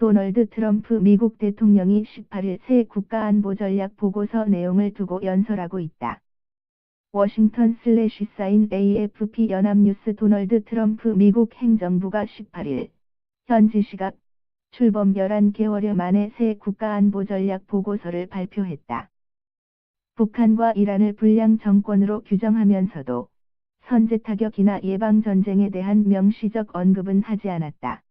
도널드 트럼프 미국 대통령이 18일 새 국가안보전략 보고서 내용을 두고 연설하고 있다. 워싱턴/사인 AFP 연합뉴스 도널드 트럼프 미국 행정부가 18일 현지 시각 출범 11개월여 만에 새 국가안보전략 보고서를 발표했다. 북한과 이란을 불량 정권으로 규정하면서도 선제타격이나 예방전쟁에 대한 명시적 언급은 하지 않았다.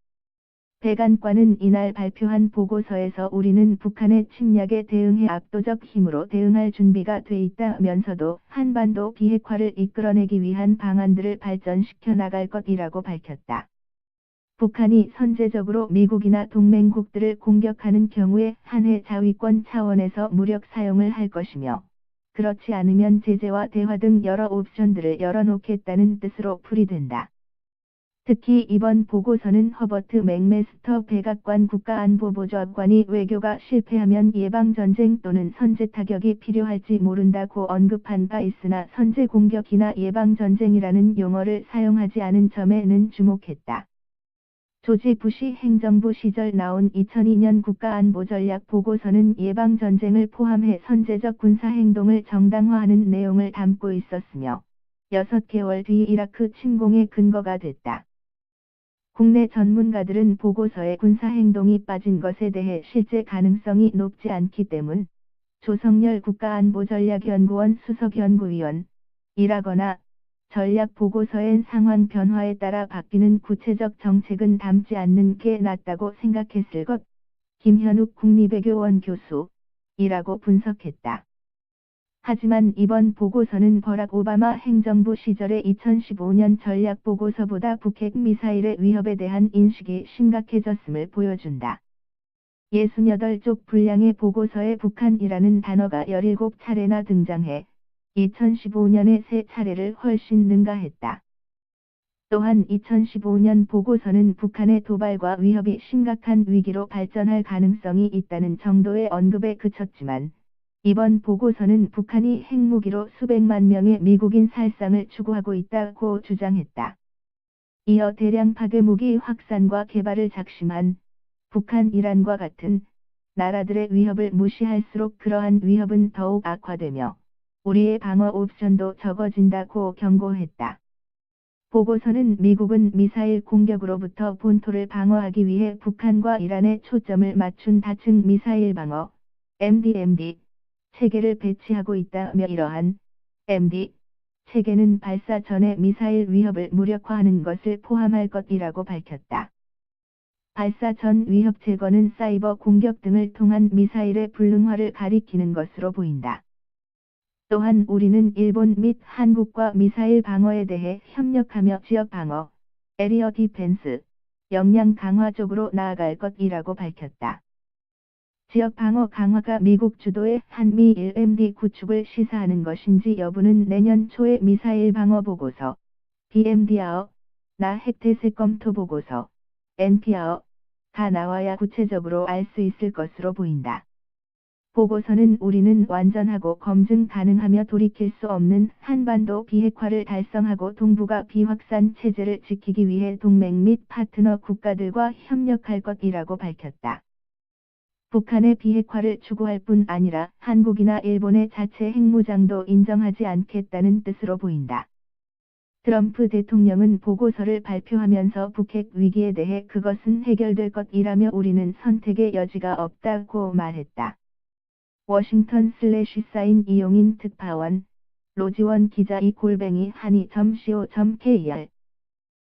백안관은 이날 발표한 보고서에서 우리는 북한의 침략에 대응해 압도적 힘으로 대응할 준비가 돼 있다면서도 한반도 비핵화를 이끌어내기 위한 방안들을 발전시켜 나갈 것이라고 밝혔다. 북한이 선제적으로 미국이나 동맹국들을 공격하는 경우에 한해 자위권 차원에서 무력 사용을 할 것이며 그렇지 않으면 제재와 대화 등 여러 옵션들을 열어놓겠다는 뜻으로 풀이된다. 특히 이번 보고서는 허버트 맥메스터 백악관 국가안보보좌관이 외교가 실패하면 예방전쟁 또는 선제타격이 필요할지 모른다고 언급한 바 있으나 선제공격이나 예방전쟁이라는 용어를 사용하지 않은 점에는 주목했다. 조지 부시 행정부 시절 나온 2002년 국가안보전략 보고서는 예방전쟁을 포함해 선제적 군사행동을 정당화하는 내용을 담고 있었으며 6개월 뒤 이라크 침공의 근거가 됐다. 국내 전문가들은 보고서에 군사행동이 빠진 것에 대해 실제 가능성이 높지 않기 때문 조성열 국가안보전략연구원 수석연구위원 이라거나 전략보고서엔 상황 변화에 따라 바뀌는 구체적 정책은 담지 않는 게 낫다고 생각했을 것, 김현욱 국립외교원 교수, 이라고 분석했다. 하지만 이번 보고서는 버락 오바마 행정부 시절의 2015년 전략보고서보다 북핵 미사일의 위협에 대한 인식이 심각해졌음을 보여준다. 68쪽 분량의 보고서에 북한이라는 단어가 17차례나 등장해 2015년에 3차례를 훨씬 능가했다. 또한 2015년 보고서는 북한의 도발과 위협이 심각한 위기로 발전할 가능성이 있다는 정도의 언급에 그쳤지만 이번 보고서는 북한이 핵무기로 수백만 명의 미국인 살상을 추구하고 있다고 주장했다. 이어 대량 파괴무기 확산과 개발을 작심한 북한, 이란과 같은 나라들의 위협을 무시할수록 그러한 위협은 더욱 악화되며 우리의 방어 옵션도 적어진다고 경고했다. 보고서는 미국은 미사일 공격으로부터 본토를 방어하기 위해 북한과 이란에 초점을 맞춘 다층 미사일 방어 MDMD 체계를 배치하고 있다며 이러한 MD 체계는 발사 전에 미사일 위협을 무력화하는 것을 포함할 것이라고 밝혔다. 발사 전 위협 제거는 사이버 공격 등을 통한 미사일의 불능화를 가리키는 것으로 보인다. 또한 우리는 일본 및 한국과 미사일 방어에 대해 협력하며 지역 방어, 에리어 디펜스, 역량 강화 쪽으로 나아갈 것이라고 밝혔다. 지역 방어 강화가 미국 주도의 한미일 MD 구축을 시사하는 것인지 여부는 내년 초에 미사일 방어 보고서, BMDAO, 나 핵태세 검토 보고서, NPAO가 나와야 구체적으로 알 수 있을 것으로 보인다. 보고서는 우리는 완전하고 검증 가능하며 돌이킬 수 없는 한반도 비핵화를 달성하고 동북아 비확산 체제를 지키기 위해 동맹 및 파트너 국가들과 협력할 것이라고 밝혔다. 북한의 비핵화를 추구할 뿐 아니라 한국이나 일본의 자체 핵무장도 인정하지 않겠다는 뜻으로 보인다. 트럼프 대통령은 보고서를 발표하면서 북핵 위기에 대해 그것은 해결될 것이라며 우리는 선택의 여지가 없다고 말했다. 워싱턴/사인 이용인 특파원, 로지원 기자 이 한이.co.kr